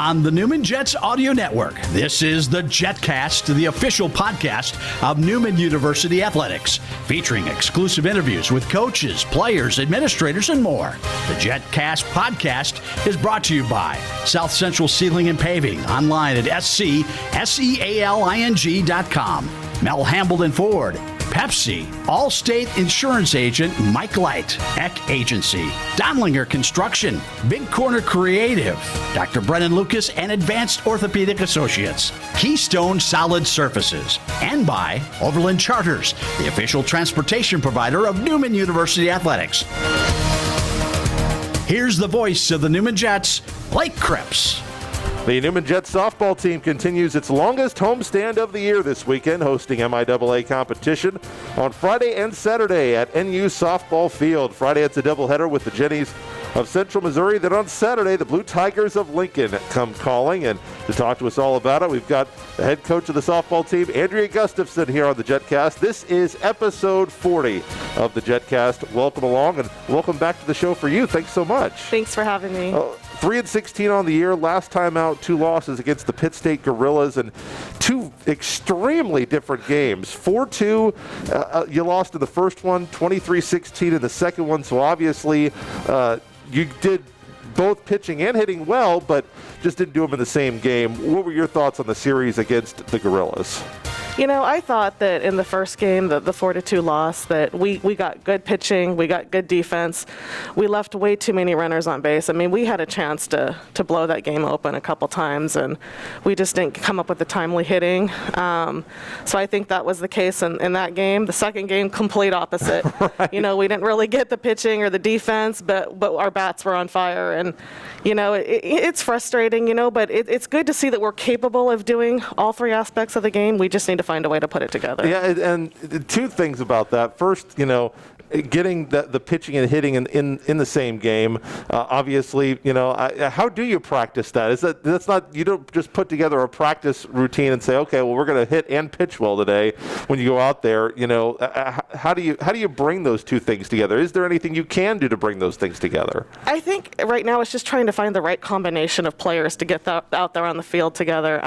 on the Newman Jets Audio Network. This is the Jetcast, the official podcast of Newman University Athletics, featuring exclusive interviews with coaches, players, administrators, and more. The Jetcast podcast is brought to you by South Central Sealing and Paving, online at SCSEALING.com. Mel Hambledon Ford, Pepsi, Allstate Insurance Agent Mike Light, Eck Agency, Donlinger Construction, Big Corner Creative, Dr. Brennan Lucas and Advanced Orthopedic Associates, Keystone Solid Surfaces, and by Overland Charters, the official transportation provider of Newman University Athletics. Here's the voice of the Newman Jets, Blake Cripps. The Newman Jets softball team continues its longest homestand of the year this weekend, hosting MIAA competition on Friday and Saturday at NU Softball Field. Friday, it's a doubleheader with the Jennies of Central Missouri. Then on Saturday, the Blue Tigers of Lincoln come calling. And to talk to us all about it, we've got the head coach of the softball team, Andrea Gustafson, here on the Jetcast. This is episode 40 of the Jetcast. Welcome along, and welcome back to the show for you. Thanks so much. Thanks for having me. 3-16 on the year. Last time out, 2 losses against the Pitt State Gorillas, and 2 extremely different games. 4-2, you lost in the first one, 23-16 in the second one. So obviously, you did both pitching and hitting well, but just didn't do them in the same game. What were your thoughts on the series against the Gorillas? You know, I thought that in the first game, the 4-2 loss, that we got good pitching, we got good defense. We left way too many runners on base. I mean, we had a chance to blow that game open a couple times, and we just didn't come up with the timely hitting. So I think that was the case in that game. The second game, complete opposite. Right. You know, we didn't really get the pitching or the defense, but our bats were on fire. And, you know, it's frustrating, you know, but it's good to see that we're capable of doing all 3 aspects of the game. We just need to find a way to put it together. Yeah, and 2 things about that. First, you know, getting the pitching and hitting in the same game. Obviously, you know, how do you practice that? That's not, you don't just put together a practice routine and say, okay, well, we're going to hit and pitch well today. When you go out there, you know, how do you bring those 2 things together? Is there anything you can do to bring those things together? I think right now it's just trying to find the right combination of players to get out there on the field together.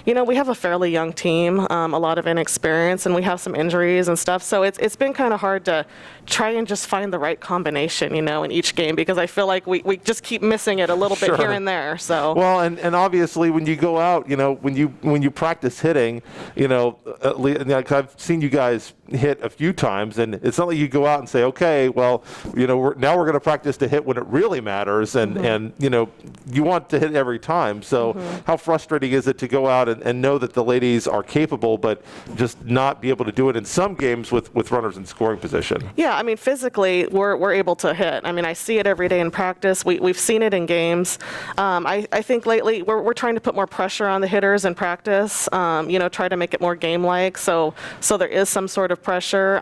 You know, we have a fairly young team, a lot of inexperience, and we have some injuries and stuff. So it's been kind of hard to try and just find the right combination, you know, in each game, because I feel like we just keep missing it a little bit here and there. So well, and obviously when you go out, you know, when you practice hitting, you know, like I've seen you guys hit a few times, and it's not like you go out and say, okay, well, you know, we're going to practice to hit when it really matters, and you know, you want to hit every time. So how frustrating is it to go out and know that the ladies are capable, but just not be able to do it in some games with runners in scoring position? Yeah, I mean, physically, we're able to hit. I mean, I see it every day in practice. We've seen it in games. I think lately we're trying to put more pressure on the hitters in practice, you know, try to make it more game-like, so there is some sort of pressure,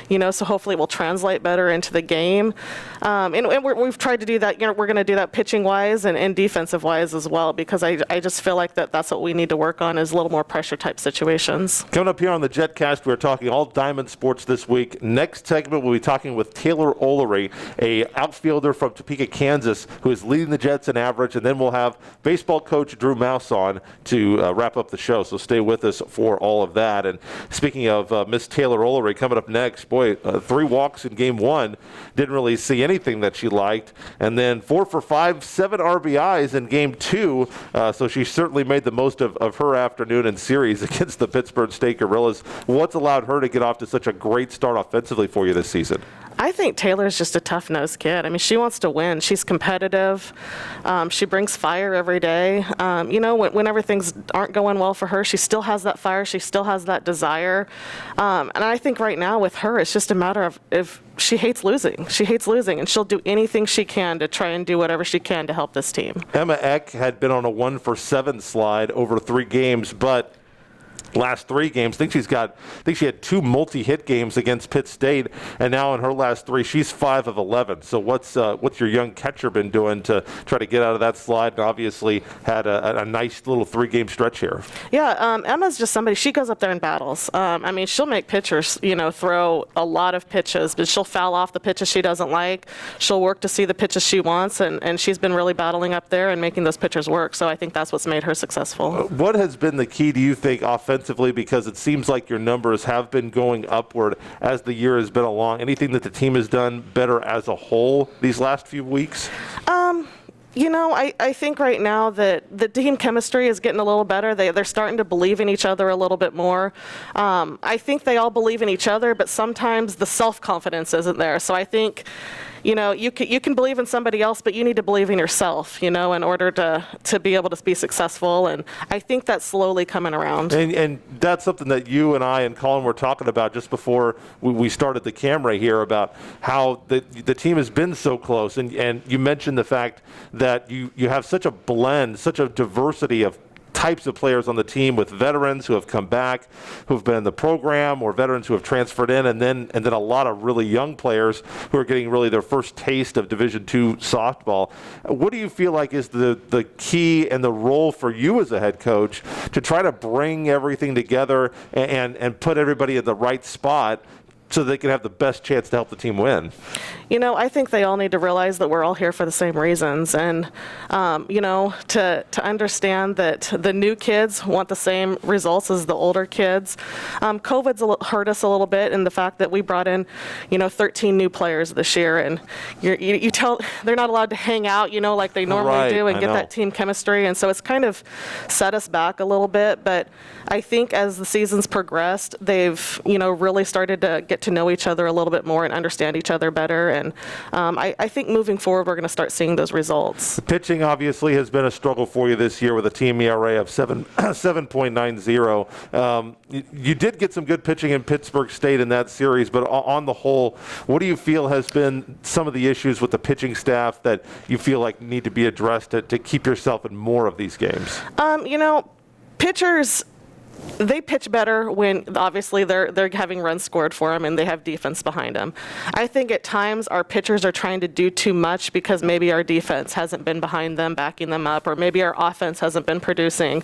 you know, so hopefully it will translate better into the game. And we've tried to do that, you know, we're going to do that pitching-wise and defensive-wise as well, because I just feel like that's what we need to work on, is a little more pressure-type situations. Coming up here on the Jetcast, we're talking all Diamond sports this week. Next segment, we'll be talking with Taylor Ullery, a outfielder from Topeka, Kansas, who is leading the Jets in average, and then we'll have baseball coach Drew Mouse on to wrap up the show, so stay with us for all of that. And speaking of Miss Taylor Ullery, coming up next, boy, 3 walks in game 1, didn't really see anything that she liked, and then 4 for 5, 7 RBIs in game 2, so she certainly made the most of her afternoon and series against the Pittsburgh State Gorillas. What's allowed her to get off to such a great start offensively for you this season? I think Taylor's just a tough-nosed kid. I mean, she wants to win. She's competitive. She brings fire every day. You know, whenever things aren't going well for her, she still has that fire. She still has that desire. And I think right now with her, it's just a matter of if she hates losing. She hates losing, and she'll do anything she can to try and do whatever she can to help this team. Emma Eck had been on a 1 for 7 slide over 3 games, but last 3 games. I think she had 2 multi-hit games against Pitt State, and now in her last 3, she's 5 of 11. So what's your young catcher been doing to try to get out of that slide? And obviously had a nice little 3-game stretch here. Yeah, Emma's just somebody, she goes up there and battles. I mean, she'll make pitchers, throw a lot of pitches, but she'll foul off the pitches she doesn't like. She'll work to see the pitches she wants, and she's been really battling up there and making those pitchers work. So I think that's what's made her successful. What has been the key, do you think, offensively? Because it seems like your numbers have been going upward as the year has been along. Anything that the team has done better as a whole these last few weeks? I think right now that the team chemistry is getting a little better. They're starting to believe in each other a little bit more. I think they all believe in each other, but sometimes the self-confidence isn't there. So I think, you can believe in somebody else, but you need to believe in yourself, in order to be able to be successful. And I think that's slowly coming around. And that's something that you and I and Colin were talking about just before we started the camera here, about how the team has been so close. And you mentioned the fact that you have such a blend, such a diversity of types of players on the team, with veterans who have come back, who've been in the program, or veterans who have transferred in, and then a lot of really young players who are getting really their first taste of Division II softball. What do you feel like is the key and the role for you as a head coach to try to bring everything together and put everybody in the right spot so they can have the best chance to help the team win? I think they all need to realize that we're all here for the same reasons. And, to understand that the new kids want the same results as the older kids. COVID's hurt us a little bit in the fact that we brought in, 13 new players this year. And you tell they're not allowed to hang out, like they normally do and get that team chemistry. And so it's kind of set us back a little bit. But I think as the season's progressed, they've, really started to get to know each other a little bit more and understand each other better. And I think moving forward, we're going to start seeing those results. The pitching obviously has been a struggle for you this year with a team ERA of 7.90. You did get some good pitching in Pittsburgh State in that series, but on the whole, what do you feel has been some of the issues with the pitching staff that you feel like need to be addressed to keep yourself in more of these games? Pitchers, they pitch better when obviously they're having runs scored for them and they have defense behind them. I think at times our pitchers are trying to do too much because maybe our defense hasn't been behind them, backing them up, or maybe our offense hasn't been producing.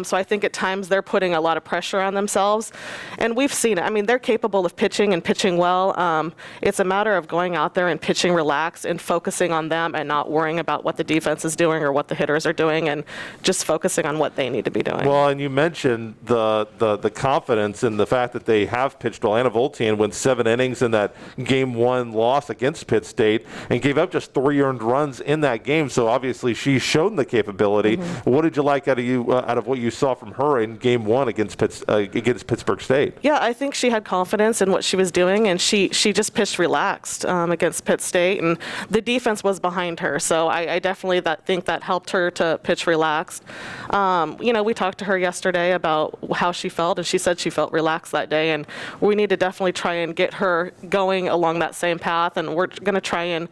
So I think at times they're putting a lot of pressure on themselves, and we've seen it. I mean, they're capable of pitching and pitching well. It's a matter of going out there and pitching relaxed and focusing on them and not worrying about what the defense is doing or what the hitters are doing, and just focusing on what they need to be doing. Well, and you mentioned the confidence in the fact that they have pitched well. Anna Voltian went 7 innings in that Game 1 loss against Pitt State and gave up just 3 earned runs in that game. So obviously she's shown the capability. Mm-hmm. What did you like out of what you saw from her in Game 1 against Pittsburgh State? Yeah, I think she had confidence in what she was doing, and she just pitched relaxed against Pitt State, and the defense was behind her. So I definitely think that helped her to pitch relaxed. We talked to her yesterday about how she felt, and she said she felt relaxed that day, and we need to definitely try and get her going along that same path, and we're going to try and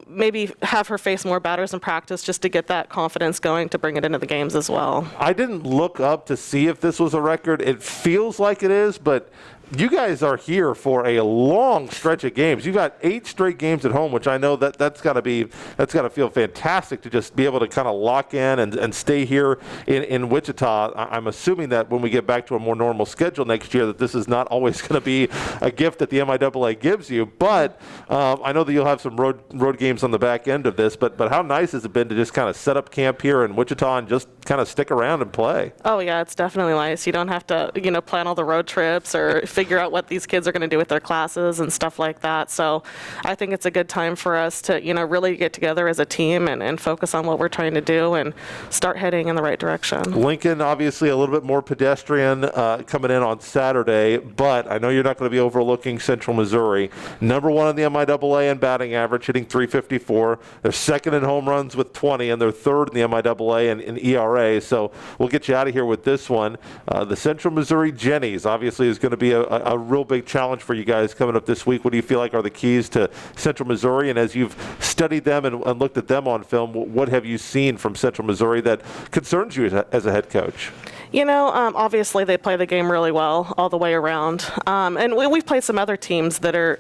maybe have her face more batters in practice just to get that confidence going to bring it into the games as well. I didn't look up to see if this was a record. It feels like it is, but you guys are here for a long stretch of games. You've got 8 straight games at home, which I know that's got to feel fantastic to just be able to kind of lock in and stay here in Wichita. I'm assuming that when we get back to a more normal schedule next year, that this is not always going to be a gift that the MIAA gives you. But I know that you'll have some road games on the back end of this. But how nice has it been to just kind of set up camp here in Wichita and just kind of stick around and play? Oh yeah, it's definitely nice. You don't have to plan all the road trips or figure out what these kids are going to do with their classes and stuff like that. So I think it's a good time for us to, really get together as a team and focus on what we're trying to do and start heading in the right direction. Lincoln, obviously a little bit more pedestrian coming in on Saturday, but I know you're not going to be overlooking Central Missouri. Number 1 in the MIAA in batting average, hitting .354. They're second in home runs with 20, and they're third in the MIAA in ERA. So we'll get you out of here with this one. The Central Missouri Jennies obviously is going to be a real big challenge for you guys coming up this week. What do you feel like are the keys to Central Missouri? And as you've studied them and looked at them on film, what have you seen from Central Missouri that concerns you as a head coach? Obviously they play the game really well all the way around, and we've played some other teams that are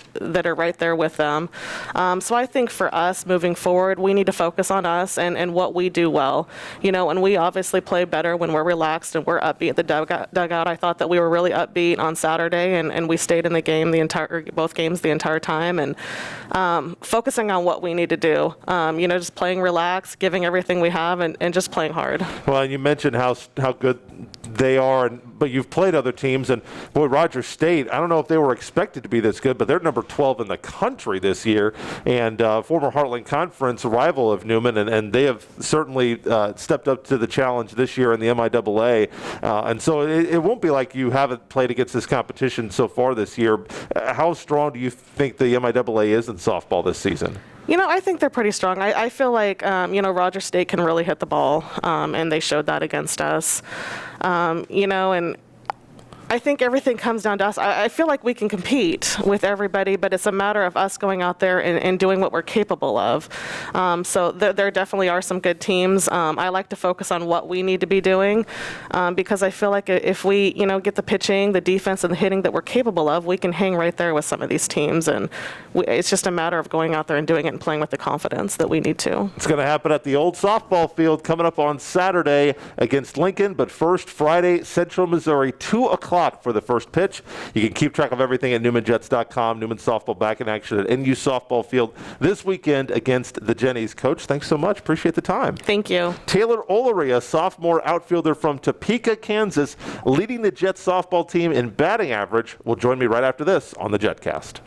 right there with them. So I think for us moving forward, we need to focus on us and what we do well. And we obviously play better when we're relaxed and we're upbeat at the dugout. I thought that we were really upbeat on Saturday, and we stayed in the game both games the entire time, and focusing on what we need to do. Just playing relaxed, giving everything we have, and just playing hard. Well, and you mentioned how good they are, but you've played other teams, and boy, Rogers State, I don't know if they were expected to be this good, but they're number 12 in the country this year, and former Heartland Conference rival of Newman, and they have certainly stepped up to the challenge this year in the MIAA, and so it won't be like you haven't played against this competition so far this year. How strong do you think the MIAA is in softball this season? I think they're pretty strong. I feel like, Rogers State can really hit the ball, and they showed that against us. And I think everything comes down to us. I feel like we can compete with everybody, but it's a matter of us going out there and doing what we're capable of. So there definitely are some good teams. I like to focus on what we need to be doing, because I feel like if we, get the pitching, the defense, and the hitting that we're capable of, we can hang right there with some of these teams. And it's just a matter of going out there and doing it and playing with the confidence that we need to. It's going to happen at the old softball field coming up on Saturday against Lincoln, but first Friday, Central Missouri, 2 o'clock for the first pitch. You can keep track of everything at NewmanJets.com. Newman softball back in action at NU softball field this weekend against the Jennies. Coach, thanks so much. Appreciate the time. Thank you. Taylor Ullery, a sophomore outfielder from Topeka, Kansas, leading the Jets softball team in batting average, will join me right after this on the Jetcast.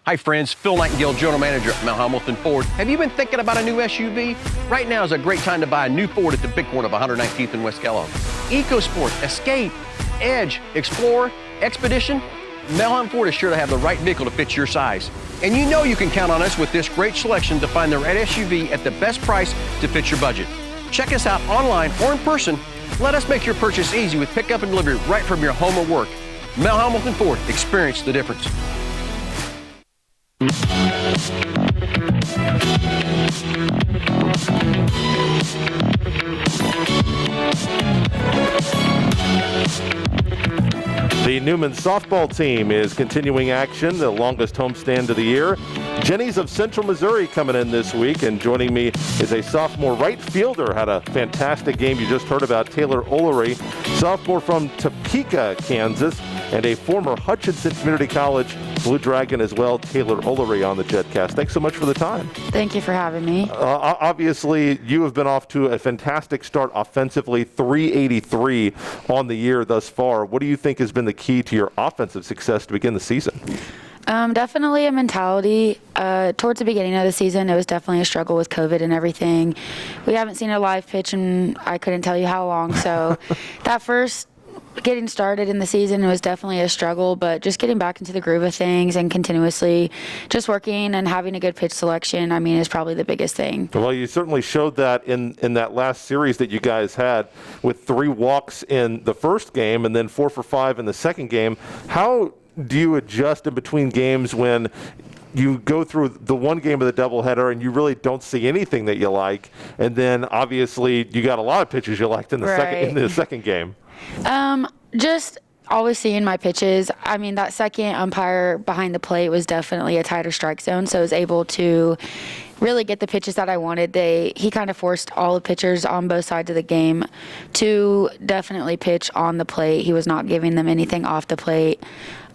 Hi friends, Phil Nightingale, General Manager at Mount Hamilton Ford. Have you been thinking about a new SUV? Right now is a great time to buy a new Ford at the big corner of 119th and West Kellogg. EcoSport, Escape, Edge, Explorer, Expedition, Mount Hamilton Ford is sure to have the right vehicle to fit your size. And you can count on us with this great selection to find the right SUV at the best price to fit your budget. Check us out online or in person. Let us make your purchase easy with pickup and delivery right from your home or work. Mount Hamilton Ford, experience the difference. The Newman softball team is continuing action, the longest homestand of the year. Jennies of Central Missouri coming in this week, and joining me is a sophomore right fielder. Had a fantastic game you just heard about, Taylor Ullery, sophomore from Topeka, Kansas, and a former Hutchinson Community College Blue Dragon as well, Taylor Ullery on the Jetcast. Thanks so much for the time. Thank you for having me. Obviously, you have been off to a fantastic start offensively, 383 on the year thus far. What do you think has been the key to your offensive success to begin the season? Definitely a mentality. Towards the beginning of the season, it was definitely a struggle with COVID and everything. We haven't seen a live pitch and I couldn't tell you how long. So that first getting started in the season was definitely a struggle, but just getting back into the groove of things and continuously just working and having a good pitch selection, is probably the biggest thing. Well, you certainly showed that in that last series that you guys had with 3 walks in the first game and then 4 for 5 in the second game. How do you adjust in between games when you go through the one game of the doubleheader and you really don't see anything that you like, and then obviously you got a lot of pitches you liked in the second game? Just always seeing my pitches. That second umpire behind the plate was definitely a tighter strike zone, so I was able to really get the pitches that I wanted. He kind of forced all the pitchers on both sides of the game to definitely pitch on the plate. He was not giving them anything off the plate.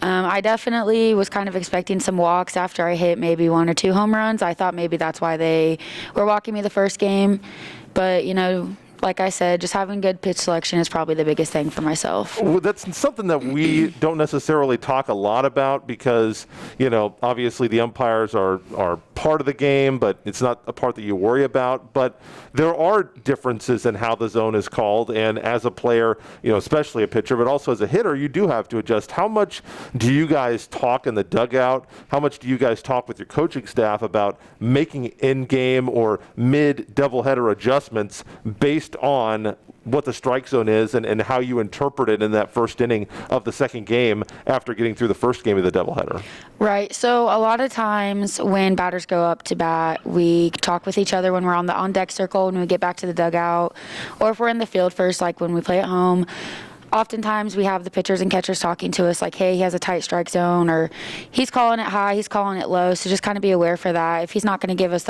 I definitely was kind of expecting some walks after I hit maybe 1 or 2 home runs. I thought maybe that's why they were walking me the first game. But, like I said, just having good pitch selection is probably the biggest thing for myself. Well, that's something that we don't necessarily talk a lot about because, obviously the umpires are part of the game, but it's not a part that you worry about. But there are differences in how the zone is called, and as a player, especially a pitcher, but also as a hitter, you do have to adjust. How much do you guys talk in the dugout? How much do you guys talk with your coaching staff about making in-game or mid-doubleheader adjustments based on what the strike zone is and how you interpret it in that first inning of the second game after getting through the first game of the doubleheader? Right. So a lot of times when batters go up to bat, we talk with each other when we're on the on-deck circle, when we get back to the dugout, or if we're in the field first, like when we play at home. Oftentimes we have the pitchers and catchers talking to us like, hey, he has a tight strike zone, or he's calling it high, he's calling it low. So just kind of be aware for that. If he's not going to give us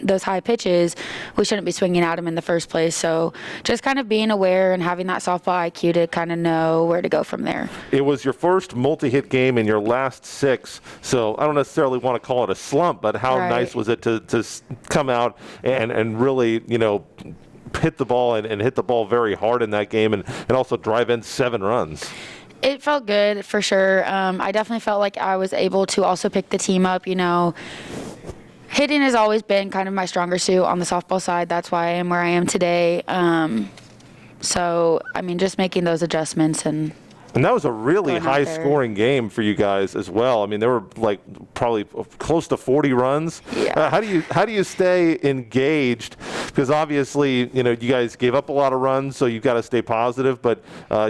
those high pitches, we shouldn't be swinging at him in the first place. So just kind of being aware and having that softball IQ to kind of know where to go from there. It was your first multi-hit game in your last 6, so I don't necessarily want to call it a slump, but how nice was it to come out and really, hit the ball and hit the ball very hard in that game and also drive in 7 runs? It felt good for sure. I definitely felt like I was able to also pick the team up, Hitting has always been kind of my stronger suit on the softball side. That's why I am where I am today. So, just making those adjustments and that was a really high-scoring game for you guys as well. There were probably close to 40 runs. Yeah. How do you stay engaged? Because obviously, you guys gave up a lot of runs, so you've got to stay positive. But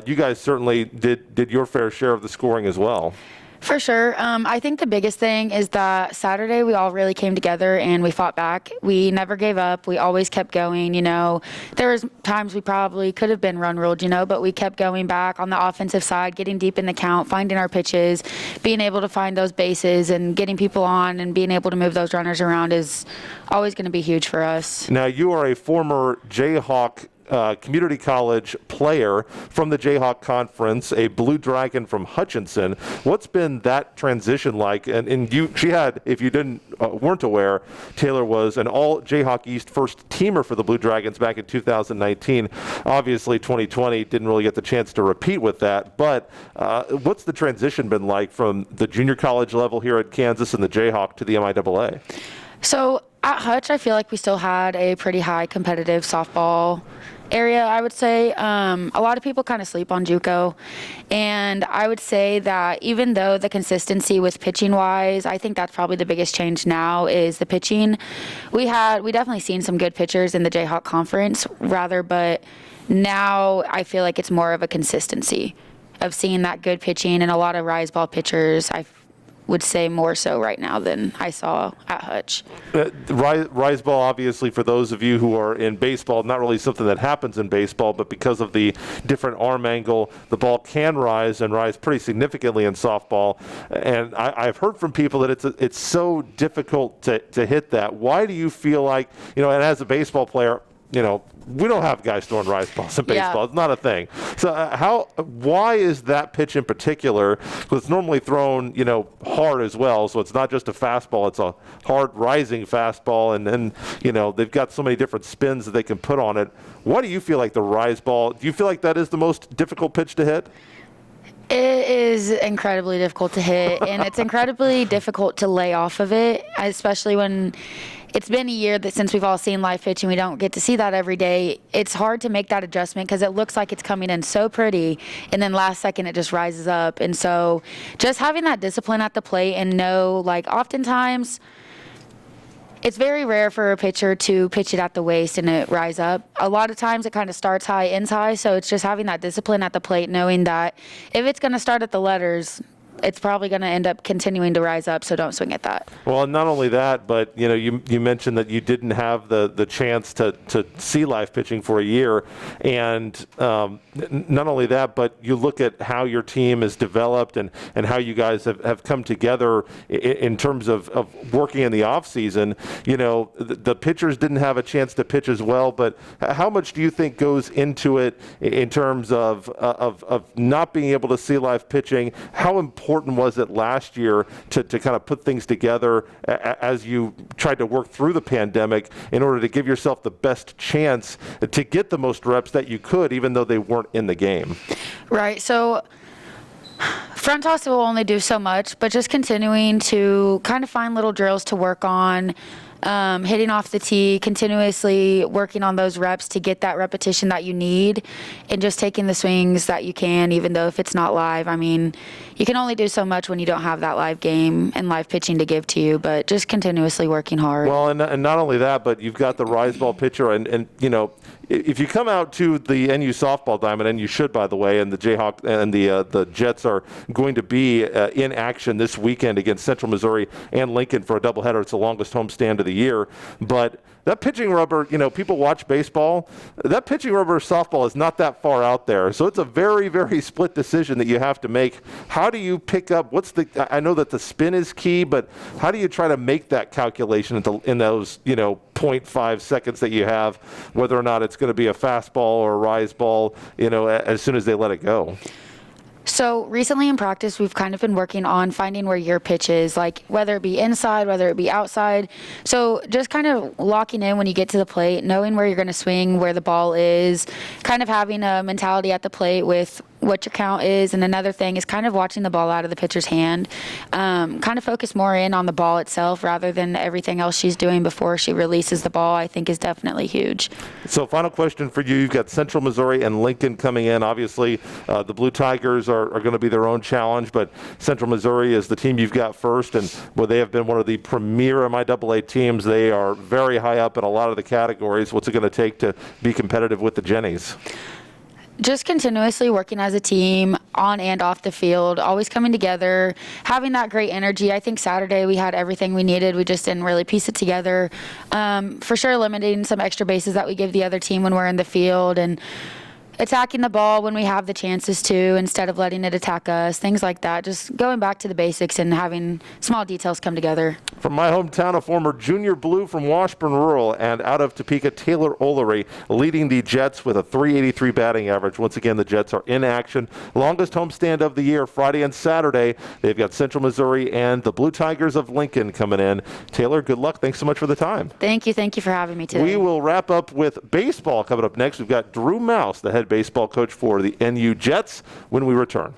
you guys certainly did your fair share of the scoring as well. For sure. I think the biggest thing is that Saturday we all really came together and we fought back. We never gave up. We always kept going. There was times we probably could have been run ruled, but we kept going back on the offensive side, getting deep in the count, finding our pitches, being able to find those bases and getting people on and being able to move those runners around is always going to be huge for us. Now, you are a former Jayhawk community college player from the Jayhawk Conference, a Blue Dragon from Hutchinson. What's been that transition like? And she had, if you weren't aware, Taylor was an all Jayhawk East first teamer for the Blue Dragons back in 2019. Obviously, 2020 didn't really get the chance to repeat with that. But what's the transition been like from the junior college level here at Kansas and the Jayhawk to the MIAA? So at Hutch, I feel like we still had a pretty high competitive softball area, I would say. A lot of people kind of sleep on JUCO, and I would say that even though the consistency with pitching wise, I think that's probably the biggest change now is the pitching. We definitely seen some good pitchers in the Jayhawk Conference but now I feel like it's more of a consistency of seeing that good pitching and a lot of rise ball pitchers. I would say more so right now than I saw at Hutch. Rise ball, obviously, for those of you who are in baseball, not really something that happens in baseball, but because of the different arm angle, the ball can rise and rise pretty significantly in softball. And I've heard from people that it's so difficult to hit that. Why do you feel like, and as a baseball player, we don't have guys throwing rise balls in baseball. Yeah. It's not a thing. So why is that pitch in particular? Because it's normally thrown, hard as well. So it's not just a fastball. It's a hard rising fastball. And then, they've got so many different spins that they can put on it. Why do you feel like the rise ball, do you feel like that is the most difficult pitch to hit? It is incredibly difficult to hit, and it's incredibly difficult to lay off of it, especially when it's been a year since we've all seen live pitching. We don't get to see that every day. It's hard to make that adjustment because it looks like it's coming in so pretty, and then last second it just rises up. And so just having that discipline at the plate and know, oftentimes it's very rare for a pitcher to pitch it at the waist and it rise up. A lot of times it kind of starts high, ends high, so it's just having that discipline at the plate, knowing that if it's going to start at the letters, it's probably going to end up continuing to rise up, so don't swing at that. Well, not only that, but you mentioned that you didn't have the chance to see live pitching for a year, and not only that, but you look at how your team is developed and how you guys have come together in terms of working in the off season. The pitchers didn't have a chance to pitch as well, but how much do you think goes into it in terms of not being able to see live pitching? How important important was it last year to kind of put things together as you tried to work through the pandemic in order to give yourself the best chance to get the most reps that you could, even though they weren't in the game? Right. So front toss will only do so much, but just continuing to kind of find little drills to work on, hitting off the tee, continuously working on those reps to get that repetition that you need, and just taking the swings that you can, even though if it's not live. I mean, you can only do so much when you don't have that live game and live pitching to give to you, but just continuously working hard. Well, and not only that, but you've got the rise ball pitcher, and you know, if you come out to the NU softball diamond, and you should, by the way, and the Jayhawk and the Jets are going to be in action this weekend against Central Missouri and Lincoln for a doubleheader. It's the longest homestand of the year. But that pitching rubber, you know, people watch baseball. That pitching rubber softball is not that far out there. So it's a very, very split decision that you have to make. How do you pick up, I know that the spin is key, but how do you try to make that calculation in those, you know, 0.5 seconds that you have, whether or not it's going to be a fastball or a rise ball, you know, as soon as they let it go? So recently in practice, we've kind of been working on finding where your pitch is, like whether it be inside, whether it be outside. So just kind of locking in when you get to the plate, knowing where you're going to swing, where the ball is, kind of having a mentality at the plate with what your count is. And another thing is kind of watching the ball out of the pitcher's hand, kind of focus more in on the ball itself rather than everything else she's doing before she releases the ball, I think is definitely huge. So final question for you. You've got Central Missouri and Lincoln coming in. Obviously, the Blue Tigers are going to be their own challenge, but Central Missouri is the team you've got first, and well, they have been one of the premier MIAA teams. They are very high up in a lot of the categories. What's it going to take to be competitive with the Jennies? Just continuously working as a team on and off the field, always coming together, having that great energy. I think Saturday we had everything we needed. We just didn't really piece it together. For sure, limiting some extra bases that we give the other team when we're in the field, and attacking the ball when we have the chances to instead of letting it attack us, things like that. Just going back to the basics and having small details come together. From my hometown, a former junior blue from Washburn Rural, and out of Topeka, Taylor Ullery leading the Jets with a .383 batting average. Once again, the Jets are in action. Longest homestand of the year, Friday and Saturday. They've got Central Missouri and the Blue Tigers of Lincoln coming in. Taylor, good luck. Thanks so much for the time. Thank you for having me today. We will wrap up with baseball coming up next. We've got Drew Mouse, the head baseball coach for the NU Jets, when we return.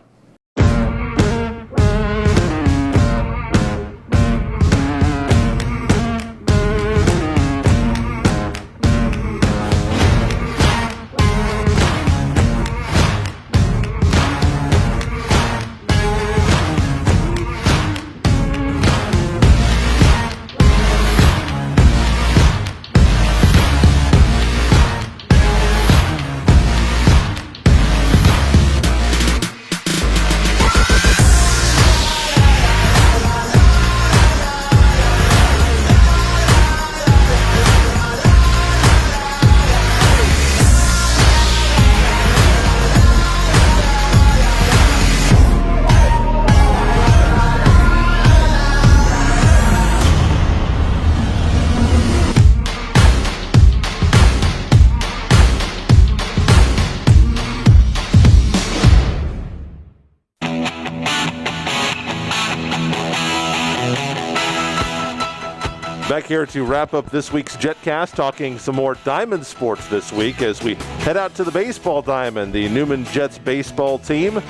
Back here to wrap up this week's Jetcast, talking some more Diamond sports this week as we head out to the baseball diamond. The Newman Jets baseball team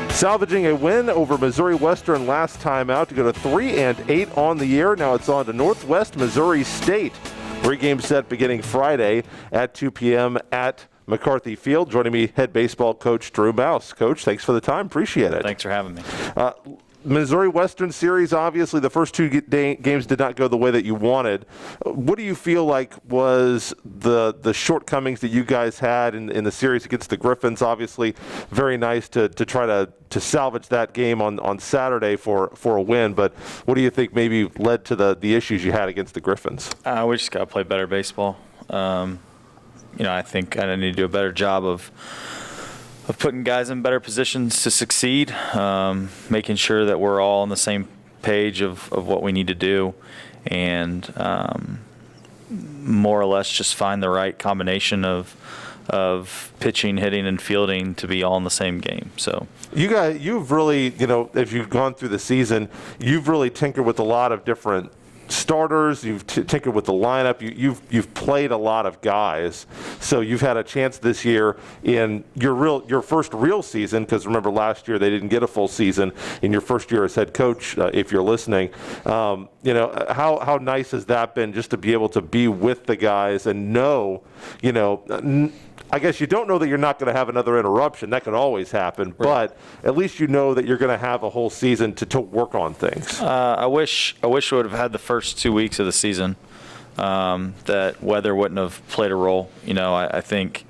salvaging a win over Missouri Western last time out to go to 3-8 on the year. Now it's on to Northwest Missouri State. Pre-game set beginning Friday at 2 p.m. at McCarthy Field. Joining me, head baseball coach Drew Mouse. Coach, thanks for the time. Appreciate it. Thanks for having me. Missouri Western Series, obviously the first two games did not go the way that you wanted. What do you feel like was the shortcomings that you guys had in the series against the Griffins? Obviously very nice to try to salvage that game on Saturday for a win, but what do you think maybe led to the issues you had against the Griffins? We just got to play better baseball. I think I need to do a better job of putting guys in better positions to succeed, making sure that we're all on the same page of what we need to do, and more or less just find the right combination of pitching, hitting, and fielding to be all in the same game. So You've really, as you've gone through the season, you've really tinkered with a lot of different starters. You've tinkered with the lineup. You've played a lot of guys. So you've had a chance this year in your first real season, because remember last year they didn't get a full season in your first year as head coach. If you're listening, how nice has that been just to be able to be with the guys and know, I guess you don't know that you're not going to have another interruption. That could always happen. Right. But at least you know that you're going to have a whole season to work on things. I wish we would have had the first 2 weeks of the season. That weather wouldn't have played a role. I think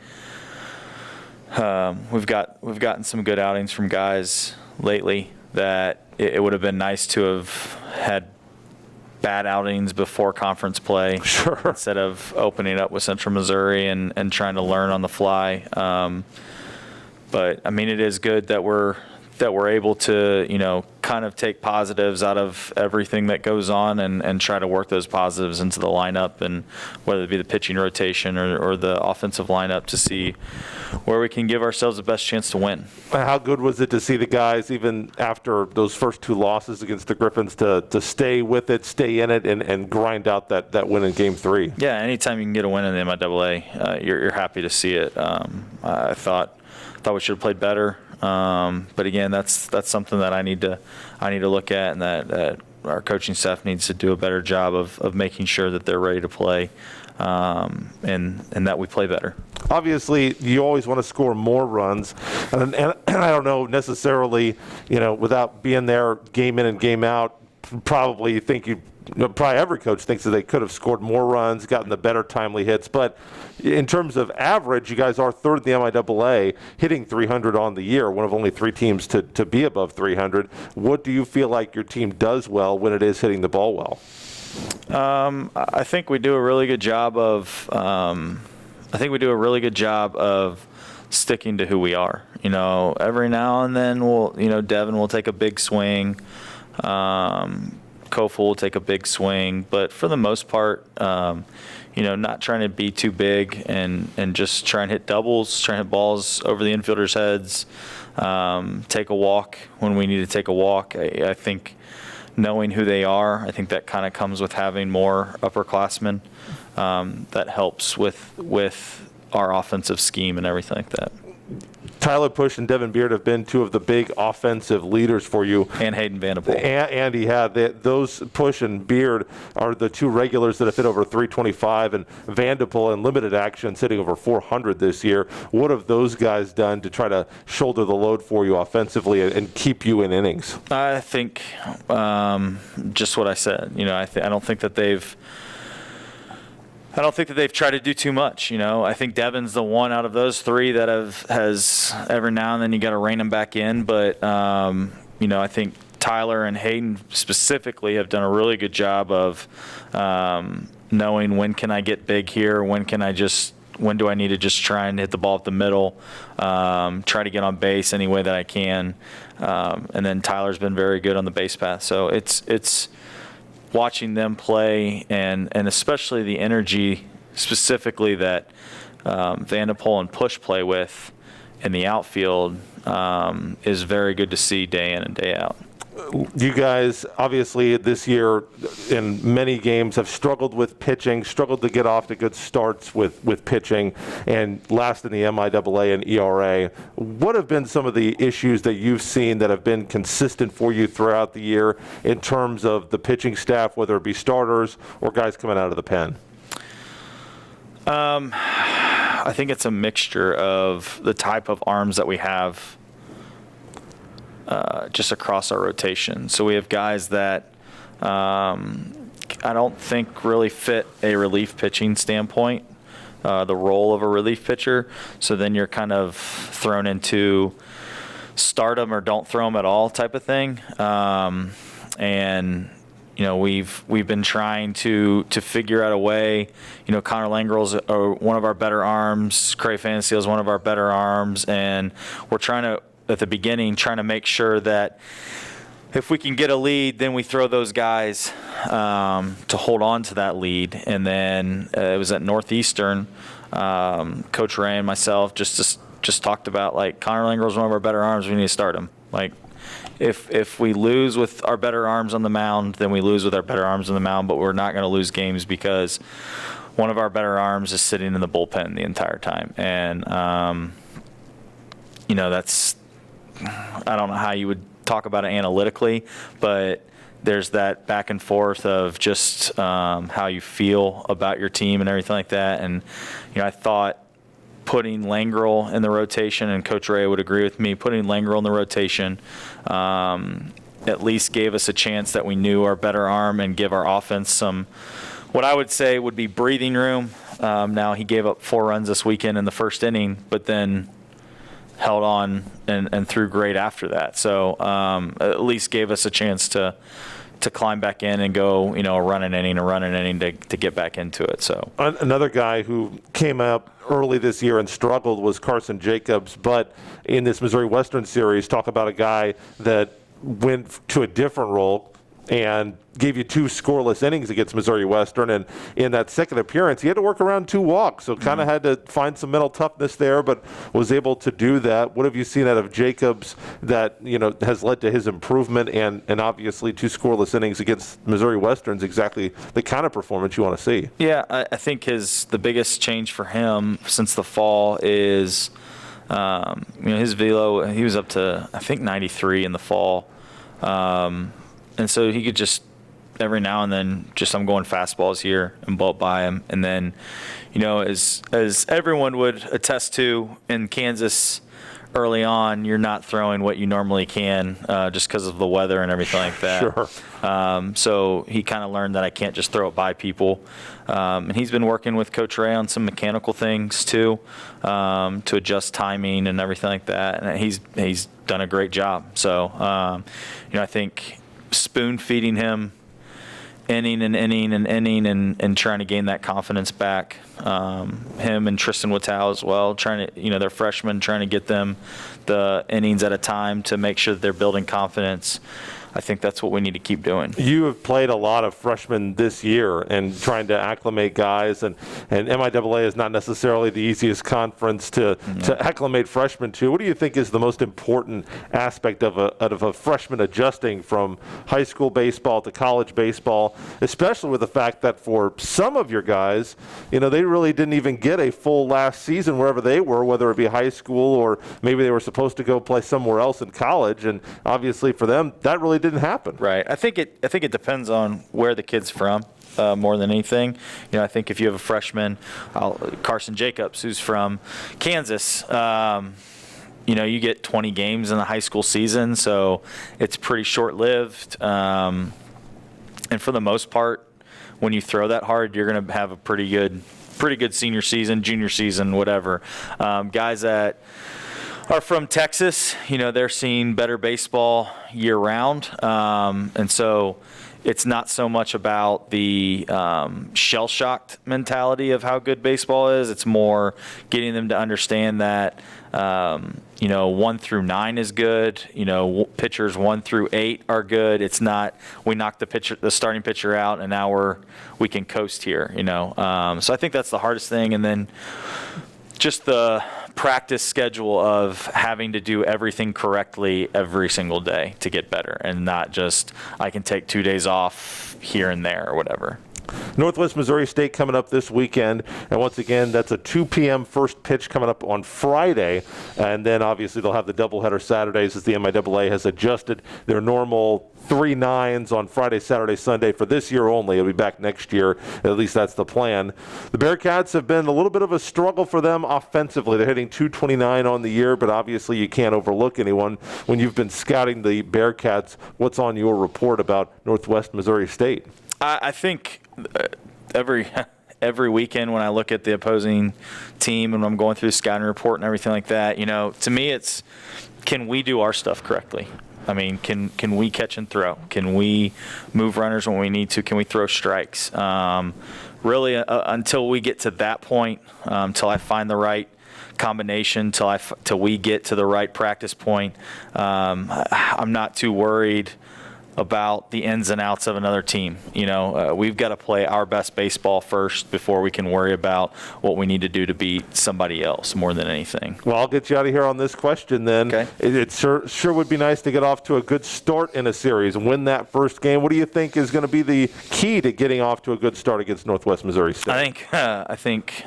we've gotten some good outings from guys lately that it would have been nice to have had bad outings before conference play. Sure. Instead of opening up with Central Missouri and trying to learn on the fly. But it is good that we're able to, kind of take positives out of everything that goes on and try to work those positives into the lineup, and whether it be the pitching rotation or the offensive lineup, to see where we can give ourselves the best chance to win. How good was it to see the guys, even after those first 2 losses against the Griffins, to stay with it, stay in it, and grind out that win in Game 3? Yeah, anytime you can get a win in the MIAA, you're happy to see it. I thought we should have played better. But again, that's something that I need to look at, and that our coaching staff needs to do a better job of making sure that they're ready to play, and that we play better. Obviously, you always want to score more runs, and I don't know necessarily, without being there game in and game out, probably every coach thinks that they could have scored more runs, gotten the better timely hits. But in terms of average, you guys are third in the MIAA, hitting 300 on the year, one of only 3 teams to be above 300. What do you feel like your team does well when it is hitting the ball well? I think we do a really good job of. Sticking to who we are. Every now and then Devin will take a big swing. Kofel will take a big swing, but for the most part, not trying to be too big and just try and hit doubles, try and hit balls over the infielders' heads, take a walk when we need to take a walk. I think knowing who they are, I think that kind of comes with having more upperclassmen. That helps with our offensive scheme and everything like that. Tyler Push and Devin Beard have been 2 of the big offensive leaders for you. And Hayden Vanderpool. And he had. Those Push and Beard are the 2 regulars that have hit over 325, and Vanderpool in limited action sitting over 400 this year. What have those guys done to try to shoulder the load for you offensively and keep you in innings? I think just what I said. I don't think that they've tried to do too much. I think Devin's the one out of those 3 that has every now and then you got to rein him back in. But I think Tyler and Hayden specifically have done a really good job of knowing when can I get big here, when do I need to just try and hit the ball up the middle, try to get on base any way that I can. And then Tyler's been very good on the base path. So it's watching them play, and especially the energy specifically that Vanderpool and Push play with in the outfield is very good to see day in and day out. You guys, obviously, this year in many games have struggled with pitching, struggled to get off to good starts with pitching, and last in the MIAA and ERA. What have been some of the issues that you've seen that have been consistent for you throughout the year in terms of the pitching staff, whether it be starters or guys coming out of the pen? I think it's a mixture of the type of arms that we have just across our rotation. So we have guys that I don't think really fit a relief pitching standpoint, the role of a relief pitcher. So then you're kind of thrown into start them or don't throw them at all type of thing. And we've been trying to figure out a way. Connor Langrel's one of our better arms. Craig Fantasy is one of our better arms, and we're trying to, at the beginning, trying to make sure that if we can get a lead, then we throw those guys to hold on to that lead. And then it was at Northeastern, Coach Ray and myself just talked about, like, Connor Langer's one of our better arms. We need to start him. Like, if we lose with our better arms on the mound, then we lose with our better arms on the mound. But we're not going to lose games because one of our better arms is sitting in the bullpen the entire time. And that's, I don't know how you would talk about it analytically, but there's that back and forth of just how you feel about your team and everything like that. And I thought putting Langrel in the rotation, and Coach Ray would agree with me, putting Langrel in the rotation at least gave us a chance that we knew our better arm and give our offense some, what I would say would be breathing room. Now, he gave up 4 runs this weekend in the first inning, but then held on and threw great after that. So at least gave us a chance to climb back in and go, a run an inning to get back into it. So another guy who came up early this year and struggled was Carson Jacobs, but in this Missouri Western series, talk about a guy that went to a different role and gave you 2 scoreless innings against Missouri Western. And in that second appearance, he had to work around 2 walks, so kind of had to find some mental toughness there, but was able to do that. What have you seen out of Jacobs that has led to his improvement, and obviously 2 scoreless innings against Missouri Western's exactly the kind of performance you want to see? Yeah, I think the biggest change for him since the fall is his velo. He was up to, I think, 93 in the fall. And so he could just every now and then I'm going fastballs here and bolt by him. And then, as everyone would attest to in Kansas early on, you're not throwing what you normally can just because of the weather and everything like that. Sure. So he kind of learned that I can't just throw it by people. And he's been working with Coach Ray on some mechanical things too, to adjust timing and everything like that. And he's done a great job. So, I think spoon feeding him inning and trying to gain that confidence back. Him and Tristan Wattau as well, trying to, they're freshmen, trying to get them the innings at a time to make sure that they're building confidence. I think that's what we need to keep doing. You have played a lot of freshmen this year and trying to acclimate guys, and MIAA is not necessarily the easiest conference to acclimate freshmen to. What do you think is the most important aspect of a freshman adjusting from high school baseball to college baseball, especially with the fact that for some of your guys, they really didn't even get a full last season wherever they were, whether it be high school or maybe they were supposed to go play somewhere else in college, and obviously for them that really didn't happen. Right. I think it depends on where the kid's from more than anything. I think if you have a freshman, Carson Jacobs, who's from Kansas, you get 20 games in the high school season, so it's pretty short-lived. And for the most part, when you throw that hard, you're going to have a pretty good senior season, junior season, whatever. Guys that are from Texas, they're seeing better baseball year-round. And so it's not so much about the shell-shocked mentality of how good baseball is. It's more getting them to understand that, 1 through 9 is good. Pitchers 1 through 8 are good. It's not we knocked the starting pitcher out and now we can coast here. So I think that's the hardest thing. And then just the practice schedule of having to do everything correctly every single day to get better, and not just I can take 2 days off here and there or whatever. Northwest Missouri State coming up this weekend, and once again, that's a 2 p.m. first pitch coming up on Friday, and then obviously they'll have the doubleheader Saturdays as the MIAA has adjusted their normal 3 nines on Friday, Saturday, Sunday for this year only. It'll be back next year. At least that's the plan. The Bearcats have been a little bit of a struggle for them offensively. They're hitting .229 on the year, but obviously you can't overlook anyone. When you've been scouting the Bearcats, what's on your report about Northwest Missouri State? I think every weekend when I look at the opposing team and I'm going through the scouting report and everything like that, to me it's, can we do our stuff correctly? I mean, can we catch and throw? Can we move runners when we need to? Can we throw strikes? Really, until we get to that point, until I find the right combination, till we get to the right practice point, I'm not too worried about the ins and outs of another team. We've got to play our best baseball first before we can worry about what we need to do to beat somebody else more than anything. Well, I'll get you out of here on this question then. Okay. It sure would be nice to get off to a good start in a series and win that first game. What do you think is going to be the key to getting off to a good start against Northwest Missouri State? I think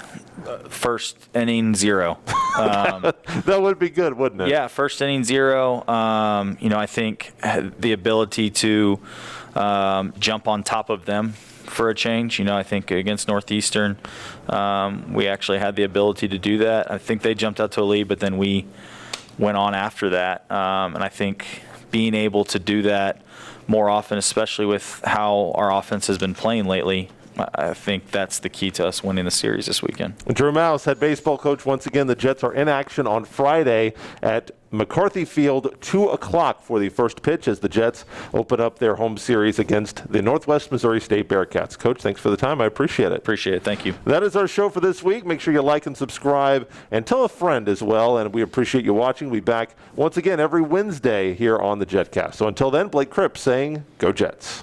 first inning 0. That would be good, wouldn't it? Yeah, first inning 0. I think the ability to jump on top of them for a change. I think against Northeastern, we actually had the ability to do that. I think they jumped out to a lead, but then we went on after that. And I think being able to do that more often, especially with how our offense has been playing lately, I think that's the key to us winning the series this weekend. Drew Mouse, head baseball coach. Once again, the Jets are in action on Friday at McCarthy Field, 2 o'clock for the first pitch as the Jets open up their home series against the Northwest Missouri State Bearcats. Coach, thanks for the time. I appreciate it. Appreciate it. Thank you. That is our show for this week. Make sure you like and subscribe and tell a friend as well. And we appreciate you watching. We'll be back once again every Wednesday here on the Jetcast. So until then, Blake Cripps saying, Go Jets.